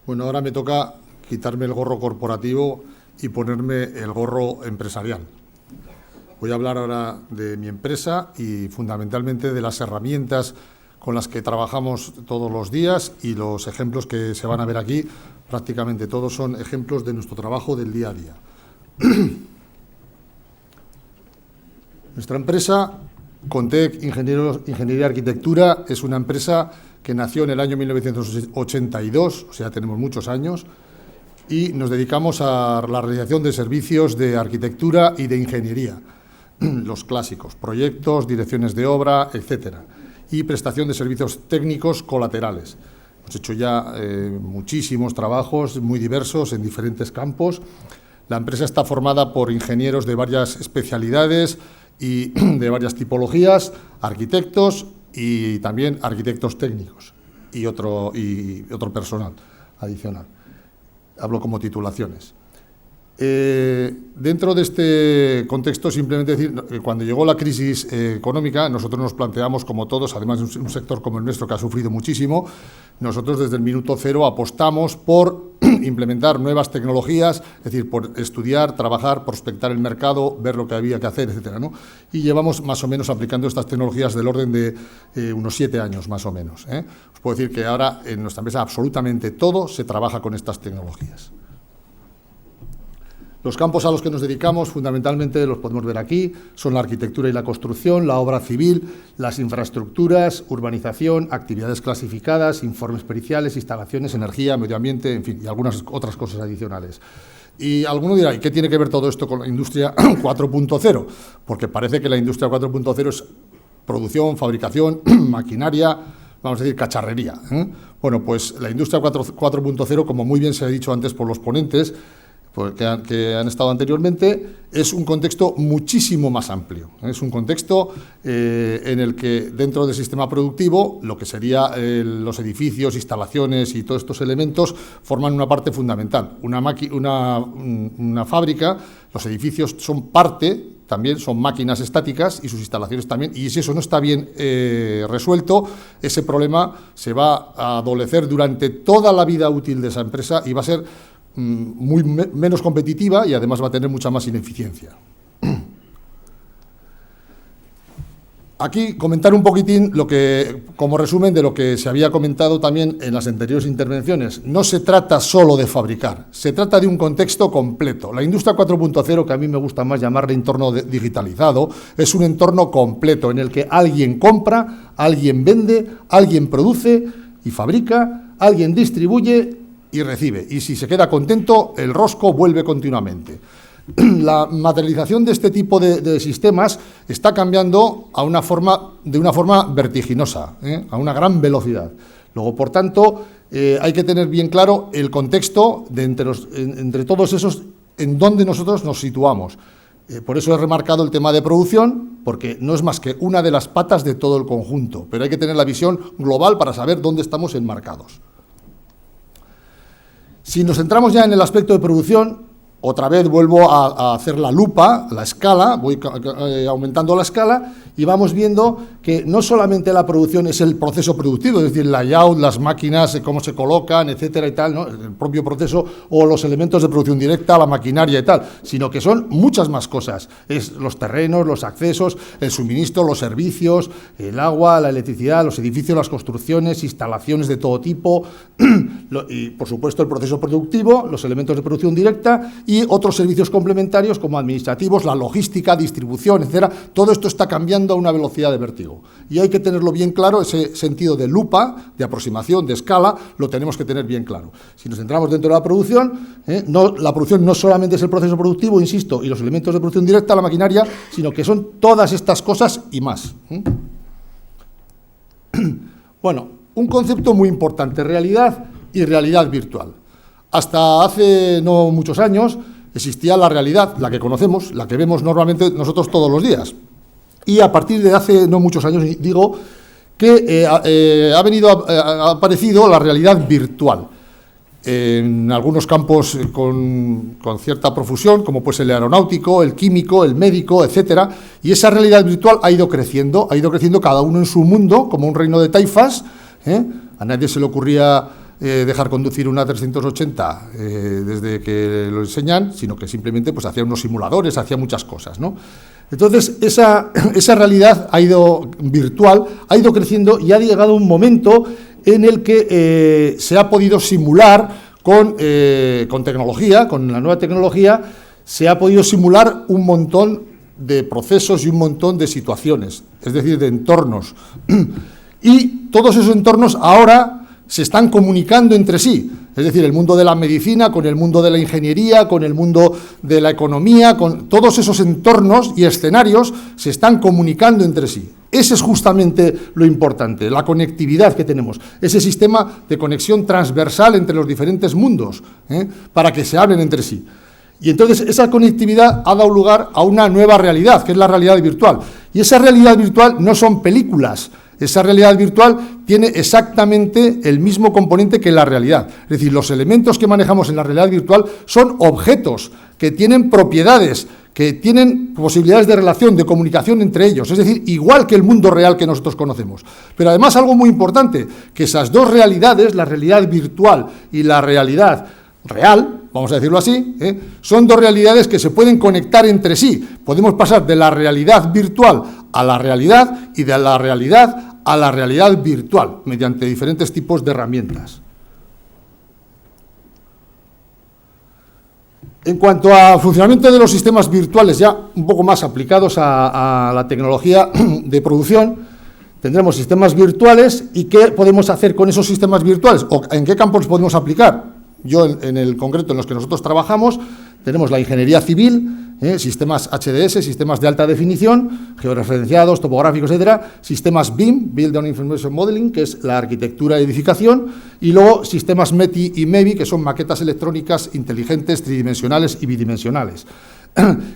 Bueno, ahora me toca quitarme el gorro corporativo y ponerme el gorro empresarial. Voy a hablar ahora de mi empresa y fundamentalmente de las herramientas con las que trabajamos todos los días, y los ejemplos que se van a ver aquí, prácticamente todos son ejemplos de nuestro trabajo del día a día. Nuestra empresa, Contec Ingeniería y Arquitectura, es una empresa que nació en el año 1982, o sea, tenemos muchos años, y nos dedicamos a la realización de servicios de arquitectura y de ingeniería, los clásicos, proyectos, direcciones de obra, etcétera, y prestación de servicios técnicos colaterales. Hemos hecho ya muchísimos trabajos muy diversos en diferentes campos. La empresa está formada por ingenieros de varias especialidades y de varias tipologías, arquitectos y también arquitectos técnicos y otro personal adicional. Hablo como titulaciones. Dentro de este contexto, simplemente decir que cuando llegó la crisis económica, nosotros nos planteamos, como todos, además de un sector como el nuestro que ha sufrido muchísimo, nosotros desde el minuto cero apostamos por implementar nuevas tecnologías, es decir, por estudiar, trabajar, prospectar el mercado, ver lo que había que hacer, etcétera, ¿no? Y llevamos más o menos aplicando estas tecnologías del orden de unos 7 años, más o menos, ¿eh? Os puedo decir que ahora en nuestra empresa absolutamente todo se trabaja con estas tecnologías. Los campos a los que nos dedicamos, fundamentalmente, los podemos ver aquí, son la arquitectura y la construcción, la obra civil, las infraestructuras, urbanización, actividades clasificadas, informes periciales, instalaciones, energía, medio ambiente, en fin, y algunas otras cosas adicionales. Y alguno dirá, ¿y qué tiene que ver todo esto con la industria 4.0? Porque parece que la industria 4.0 es producción, fabricación, maquinaria, vamos a decir, cacharrería, ¿eh? Bueno, pues la industria 4.0, como muy bien se ha dicho antes por los ponentes, que han estado anteriormente, es un contexto muchísimo más amplio. Es un contexto en el que dentro del sistema productivo, lo que serían los edificios, instalaciones y todos estos elementos forman una parte fundamental. Una fábrica, los edificios son parte, también son máquinas estáticas y sus instalaciones también, y si eso no está bien resuelto, ese problema se va a adolecer durante toda la vida útil de esa empresa y va a ser menos competitiva y además va a tener mucha más ineficiencia. Aquí comentar un poquitín como resumen de lo que se había comentado también en las anteriores intervenciones. No se trata solo de fabricar, se trata de un contexto completo. La industria 4.0, que a mí me gusta más llamarle entorno digitalizado, es un entorno completo en el que alguien compra, alguien vende, alguien produce y fabrica, alguien distribuye y recibe, y si se queda contento, el rosco vuelve continuamente. La materialización de este tipo de sistemas está cambiando de una forma vertiginosa, a una gran velocidad. Luego, por tanto, hay que tener bien claro el contexto de entre todos esos en donde nosotros nos situamos. Por eso he remarcado el tema de producción, porque no es más que una de las patas de todo el conjunto, pero hay que tener la visión global para saber dónde estamos enmarcados. Si nos centramos ya en el aspecto de producción, otra vez vuelvo a hacer la lupa, la escala, voy aumentando la escala y vamos viendo que no solamente la producción es el proceso productivo, es decir, el layout, las máquinas, cómo se colocan, etcétera y tal, ¿no? El propio proceso o los elementos de producción directa, la maquinaria y tal, sino que son muchas más cosas. Es los terrenos, los accesos, el suministro, los servicios, el agua, la electricidad, los edificios, las construcciones, instalaciones de todo tipo y, por supuesto, el proceso productivo, los elementos de producción directa y otros servicios complementarios como administrativos, la logística, distribución, etcétera. Todo esto está cambiando a una velocidad de vértigo. Y hay que tenerlo bien claro, ese sentido de lupa, de aproximación, de escala, lo tenemos que tener bien claro. Si nos centramos dentro de la producción, la producción no solamente es el proceso productivo, insisto, y los elementos de producción directa, la maquinaria, sino que son todas estas cosas y más. Bueno, un concepto muy importante, realidad y realidad virtual. Hasta hace no muchos años existía la realidad, la que conocemos, la que vemos normalmente nosotros todos los días. Y a partir de hace no muchos años, digo, que ha aparecido la realidad virtual. En algunos campos con cierta profusión, como pues el aeronáutico, el químico, el médico, etcétera. Y esa realidad virtual ha ido creciendo cada uno en su mundo, como un reino de taifas. A nadie se le ocurría dejar conducir una 380 desde que lo enseñan, sino que simplemente pues, hacía unos simuladores, hacía muchas cosas, ¿no? Entonces, esa realidad virtual ha ido creciendo y ha llegado un momento en el que se ha podido simular con tecnología, con la nueva tecnología, se ha podido simular un montón de procesos y un montón de situaciones, es decir, de entornos. Y todos esos entornos ahora se están comunicando entre sí, es decir, el mundo de la medicina con el mundo de la ingeniería, con el mundo de la economía, con todos esos entornos y escenarios se están comunicando entre sí. Ese es justamente lo importante, la conectividad que tenemos, ese sistema de conexión transversal entre los diferentes mundos, para que se hablen entre sí. Y entonces esa conectividad ha dado lugar a una nueva realidad, que es la realidad virtual. Y esa realidad virtual no son películas. Esa realidad virtual tiene exactamente el mismo componente que la realidad. Es decir, los elementos que manejamos en la realidad virtual son objetos que tienen propiedades, que tienen posibilidades de relación, de comunicación entre ellos. Es decir, igual que el mundo real que nosotros conocemos. Pero además algo muy importante, que esas dos realidades, la realidad virtual y la realidad real, vamos a decirlo así, son dos realidades que se pueden conectar entre sí. Podemos pasar de la realidad virtual a la realidad y de la realidad a la realidad virtual, mediante diferentes tipos de herramientas. En cuanto al funcionamiento de los sistemas virtuales, ya un poco más aplicados a la tecnología de producción, tendremos sistemas virtuales y qué podemos hacer con esos sistemas virtuales o en qué campos los podemos aplicar. Yo, en el concreto en los que nosotros trabajamos, tenemos la ingeniería civil, sistemas HDS, sistemas de alta definición, georreferenciados, topográficos, etcétera, sistemas BIM, Building Information Modeling, que es la arquitectura de edificación, y luego sistemas METI y MEBI, que son maquetas electrónicas inteligentes, tridimensionales y bidimensionales.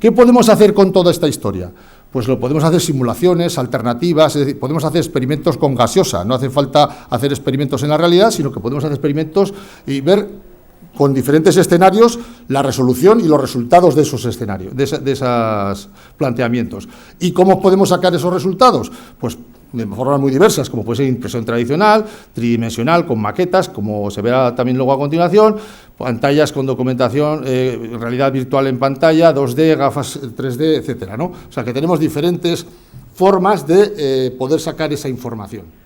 ¿Qué podemos hacer con toda esta historia? Pues lo podemos hacer simulaciones, alternativas, es decir, podemos hacer experimentos con gaseosa, no hace falta hacer experimentos en la realidad, sino que podemos hacer experimentos y ver con diferentes escenarios la resolución y los resultados de esos escenarios, de esos planteamientos. ¿Y cómo podemos sacar esos resultados? Pues de formas muy diversas, como puede ser impresión tradicional, tridimensional, con maquetas, como se verá también luego a continuación, pantallas con documentación, realidad virtual en pantalla, 2D, gafas 3D, etcétera, ¿no? O sea, que tenemos diferentes formas de poder sacar esa información.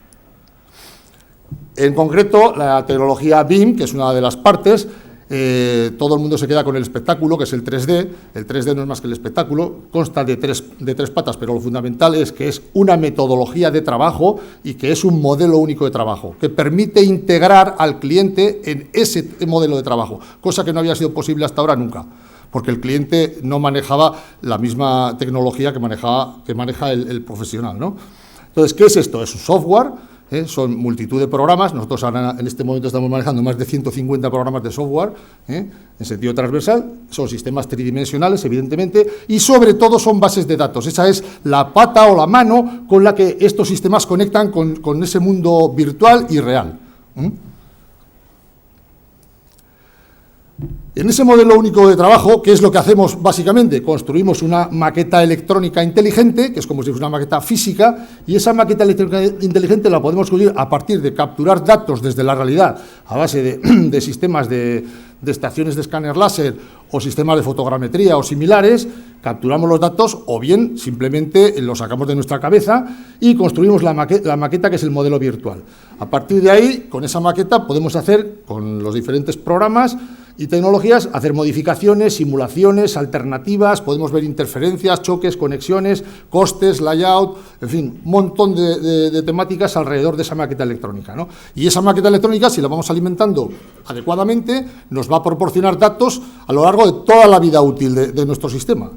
En concreto, la tecnología BIM, que es una de las partes, todo el mundo se queda con el espectáculo, que es el 3D. El 3D no es más que el espectáculo, consta de tres patas, pero lo fundamental es que es una metodología de trabajo y que es un modelo único de trabajo, que permite integrar al cliente en ese modelo de trabajo, cosa que no había sido posible hasta ahora nunca, porque el cliente no manejaba la misma tecnología que maneja el profesional, ¿no? Entonces, ¿qué es esto? Es un software. Son multitud de programas, nosotros ahora en este momento estamos manejando más de 150 programas de software, en sentido transversal, son sistemas tridimensionales, evidentemente, y sobre todo son bases de datos. Esa es la pata o la mano con la que estos sistemas conectan con ese mundo virtual y real. En ese modelo único de trabajo, ¿qué es lo que hacemos básicamente? Construimos una maqueta electrónica inteligente, que es como si fuera una maqueta física, y esa maqueta electrónica inteligente la podemos conseguir a partir de capturar datos desde la realidad a base de sistemas de estaciones de escáner láser o sistemas de fotogrametría o similares. Capturamos los datos o bien simplemente los sacamos de nuestra cabeza y construimos la maqueta, que es el modelo virtual. A partir de ahí, con esa maqueta podemos hacer, con los diferentes programas y tecnologías, hacer modificaciones, simulaciones, alternativas, podemos ver interferencias, choques, conexiones, costes, layout, en fin, un montón de temáticas alrededor de esa maqueta electrónica, ¿no? Y esa maqueta electrónica, si la vamos alimentando adecuadamente, nos va a proporcionar datos a lo largo de toda la vida útil de nuestro sistema,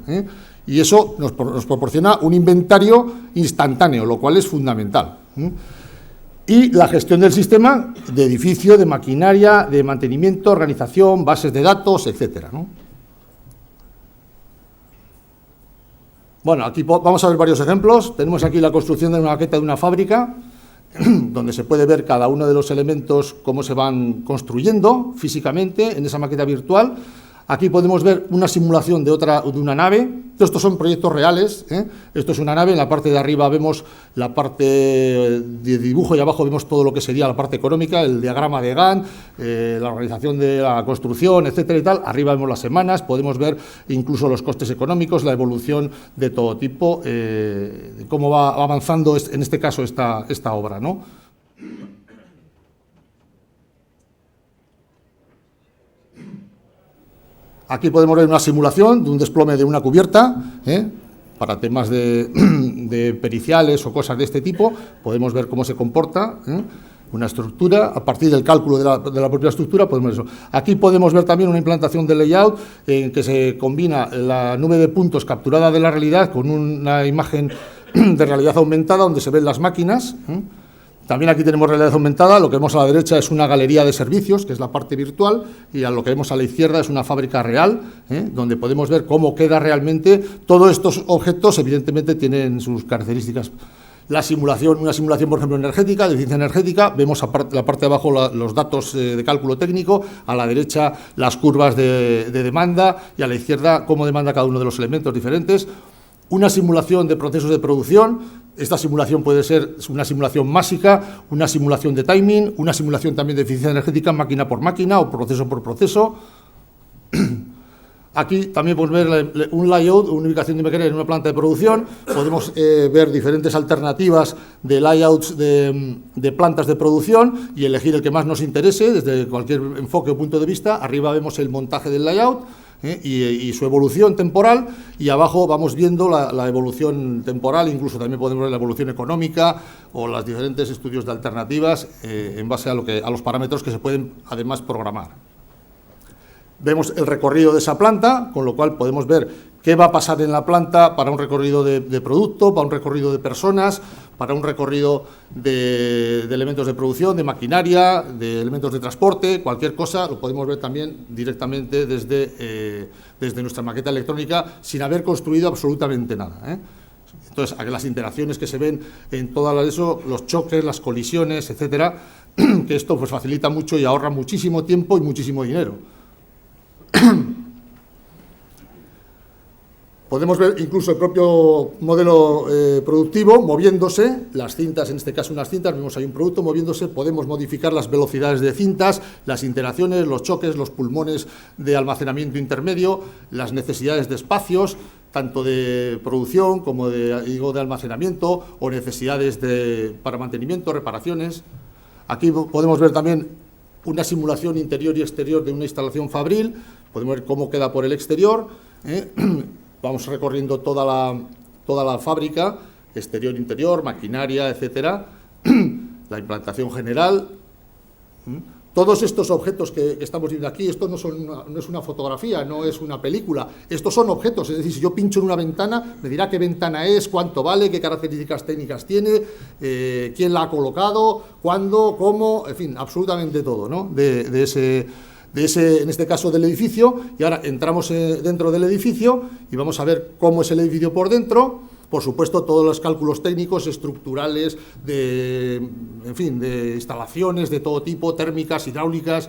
y eso nos proporciona un inventario instantáneo, lo cual es fundamental. Y la gestión del sistema, de edificio, de maquinaria, de mantenimiento, organización, bases de datos, etcétera, ¿no? Bueno, aquí vamos a ver varios ejemplos. Tenemos aquí la construcción de una maqueta de una fábrica, donde se puede ver cada uno de los elementos, cómo se van construyendo físicamente en esa maqueta virtual. Aquí podemos ver una simulación de una nave. Estos son proyectos reales, ¿eh? Esto es una nave, en la parte de arriba vemos la parte de dibujo y abajo vemos todo lo que sería la parte económica, el diagrama de Gantt, la organización de la construcción, etcétera y tal. Arriba vemos las semanas, podemos ver incluso los costes económicos, la evolución de todo tipo, de cómo va avanzando en este caso esta obra, ¿no? Aquí podemos ver una simulación de un desplome de una cubierta, para temas de periciales o cosas de este tipo. Podemos ver cómo se comporta una estructura, a partir del cálculo de la propia estructura podemos ver eso. Aquí podemos ver también una implantación de layout en que se combina la nube de puntos capturada de la realidad con una imagen de realidad aumentada donde se ven las máquinas. También aquí tenemos realidad aumentada, lo que vemos a la derecha es una galería de servicios, que es la parte virtual, y a lo que vemos a la izquierda es una fábrica real, donde podemos ver cómo queda realmente. Todos estos objetos, evidentemente, tienen sus características. Una simulación, por ejemplo, energética, de eficiencia energética, vemos la parte de abajo los datos de cálculo técnico, a la derecha las curvas de demanda, y a la izquierda cómo demanda cada uno de los elementos diferentes. Una simulación de procesos de producción. Esta simulación puede ser una simulación másica, una simulación de timing, una simulación también de eficiencia energética máquina por máquina o proceso por proceso. Aquí también podemos ver un layout, una ubicación de maquinaria en una planta de producción. Podemos ver diferentes alternativas de layouts de plantas de producción y elegir el que más nos interese desde cualquier enfoque o punto de vista. Arriba vemos el montaje del layout y su evolución temporal, y abajo vamos viendo la evolución temporal, incluso también podemos ver la evolución económica o los diferentes estudios de alternativas en base a los parámetros que se pueden además programar. Vemos el recorrido de esa planta, con lo cual podemos ver qué va a pasar en la planta para un recorrido de producto, para un recorrido de personas, para un recorrido de elementos de producción, de maquinaria, de elementos de transporte, cualquier cosa lo podemos ver también directamente desde nuestra maqueta electrónica sin haber construido absolutamente nada, Entonces, las interacciones que se ven en todas los choques, las colisiones, etcétera, que esto pues facilita mucho y ahorra muchísimo tiempo y muchísimo dinero. Podemos ver incluso el propio modelo productivo moviéndose, las cintas, en este caso unas cintas, vemos ahí un producto moviéndose, podemos modificar las velocidades de cintas, las interacciones, los choques, los pulmones de almacenamiento intermedio, las necesidades de espacios, tanto de producción como de almacenamiento, o necesidades para mantenimiento, reparaciones. Aquí podemos ver también una simulación interior y exterior de una instalación fabril, podemos ver cómo queda por el exterior, vamos recorriendo toda la fábrica, exterior, interior, maquinaria, etcétera, la implantación general. Todos estos objetos que estamos viendo aquí, esto no es una fotografía, no es una película, estos son objetos, es decir, si yo pincho en una ventana, me dirá qué ventana es, cuánto vale, qué características técnicas tiene, quién la ha colocado, cuándo, cómo, en fin, absolutamente todo, ¿no? De ese, en este caso del edificio, y ahora entramos dentro del edificio y vamos a ver cómo es el edificio por dentro. Por supuesto, todos los cálculos técnicos, estructurales, de instalaciones de todo tipo, térmicas, hidráulicas,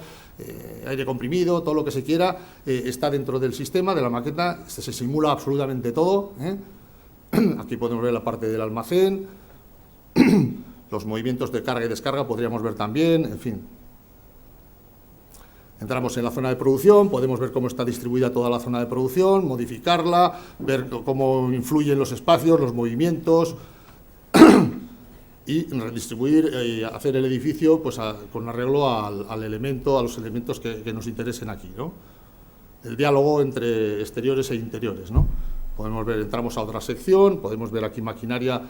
aire comprimido, todo lo que se quiera, está dentro del sistema, de la maqueta, se simula absolutamente todo. Aquí podemos ver la parte del almacén, los movimientos de carga y descarga podríamos ver también, en fin. Entramos en la zona de producción, podemos ver cómo está distribuida toda la zona de producción, modificarla, ver cómo influyen los espacios, los movimientos y redistribuir, hacer el edificio pues, con arreglo a los elementos que nos interesen aquí, ¿no? El diálogo entre exteriores e interiores, ¿no? Podemos ver, entramos a otra sección, podemos ver aquí maquinaria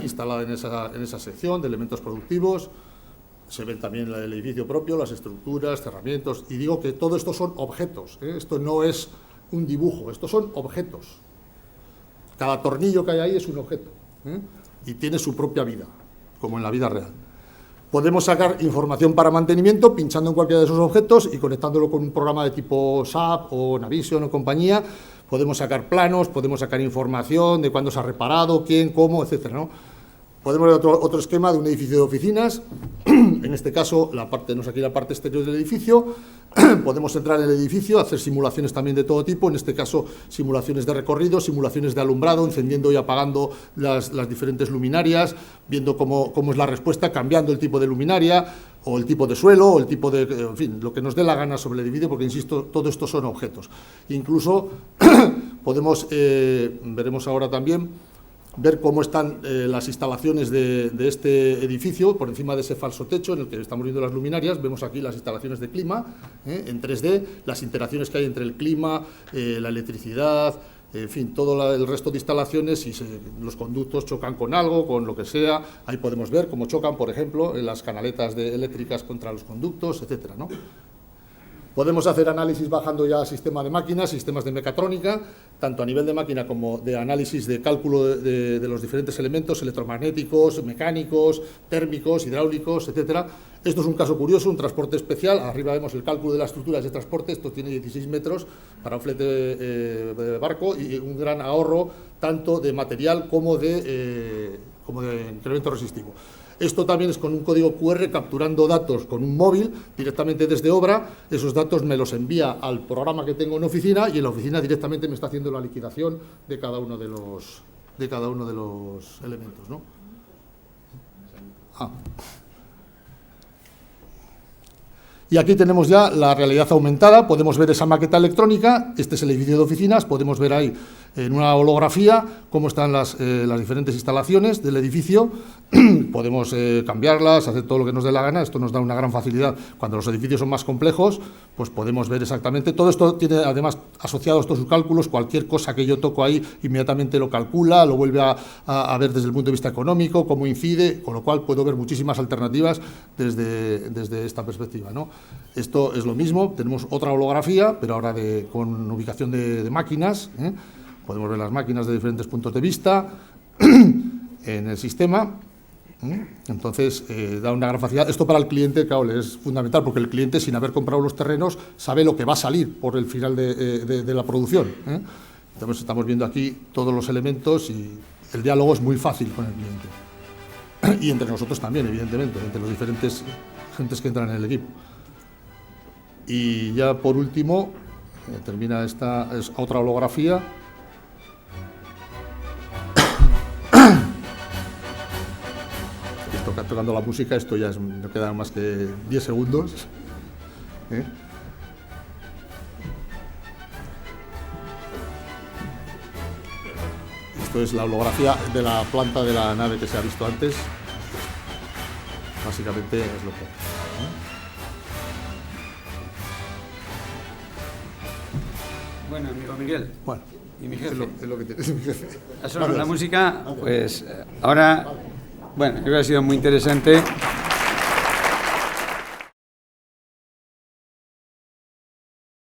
instalada en esa sección de elementos productivos. Se ven también el edificio propio, las estructuras, cerramientos, y digo que todo esto son objetos, esto no es un dibujo, estos son objetos. Cada tornillo que hay ahí es un objeto, y tiene su propia vida, como en la vida real. Podemos sacar información para mantenimiento pinchando en cualquiera de esos objetos y conectándolo con un programa de tipo SAP o Navision o compañía. Podemos sacar planos, podemos sacar información de cuándo se ha reparado, quién, cómo, etcétera, ¿no? Podemos ver otro esquema de un edificio de oficinas, En este caso, tenemos aquí la parte exterior del edificio. Podemos entrar en el edificio, hacer simulaciones también de todo tipo, en este caso simulaciones de recorrido, simulaciones de alumbrado, encendiendo y apagando las diferentes luminarias, viendo cómo es la respuesta, cambiando el tipo de luminaria, o el tipo de suelo, o el tipo de... en fin, lo que nos dé la gana sobre el edificio, porque, insisto, todo esto son objetos. Incluso podemos, veremos ahora también, ver cómo están las instalaciones de este edificio por encima de ese falso techo en el que estamos viendo las luminarias. Vemos aquí las instalaciones de clima en 3D, las interacciones que hay entre el clima, la electricidad, en fin, todo el resto de instalaciones. Si los conductos chocan con algo, con lo que sea, ahí podemos ver cómo chocan, por ejemplo, las canaletas eléctricas contra los conductos, etcétera, ¿no? Podemos hacer análisis bajando ya sistema de máquinas, sistemas de mecatrónica, tanto a nivel de máquina como de análisis de cálculo de los diferentes elementos electromagnéticos, mecánicos, térmicos, hidráulicos, etcétera. Esto es un caso curioso, un transporte especial. Arriba vemos el cálculo de las estructuras de transporte. Esto tiene 16 metros para un flete de barco y un gran ahorro tanto de material como de incremento resistivo. Esto también es con un código QR, capturando datos con un móvil directamente desde obra. Esos datos me los envía al programa que tengo en oficina, y en la oficina directamente me está haciendo la liquidación de cada uno de los elementos, ¿no? Y aquí tenemos ya la realidad aumentada. Podemos ver esa maqueta electrónica. Este es el edificio de oficinas. Podemos ver ahí en una holografía cómo están las diferentes instalaciones del edificio. Podemos cambiarlas, hacer todo lo que nos dé la gana. Esto nos da una gran facilidad. Cuando los edificios son más complejos, pues podemos ver exactamente. Todo esto tiene además asociados todos sus cálculos. Cualquier cosa que yo toco ahí, inmediatamente lo calcula, lo vuelve a ver desde el punto de vista económico, cómo incide, con lo cual puedo ver muchísimas alternativas desde esta perspectiva, ¿no? Esto es lo mismo. Tenemos otra holografía, pero ahora con ubicación de máquinas, ¿eh? Podemos ver las máquinas de diferentes puntos de vista en el sistema. Entonces, da una gran facilidad. Esto para el cliente, claro, es fundamental, porque el cliente, sin haber comprado los terrenos, sabe lo que va a salir por el final de la producción, ¿eh? Entonces, estamos viendo aquí todos los elementos y el diálogo es muy fácil con el cliente. Y entre nosotros también, evidentemente, entre los diferentes gentes que entran en el equipo. Y ya por último, termina esta, es otra holografía. Tocando la música, esto ya no queda más que 10 segundos. Esto es la holografía de la planta de la nave que se ha visto antes. Básicamente es lo que hay. Bueno, amigo Miguel. Bueno, y mi jefe. es lo que tienes, mi jefe. Sobre la música, pues ahora, bueno, creo que ha sido muy interesante.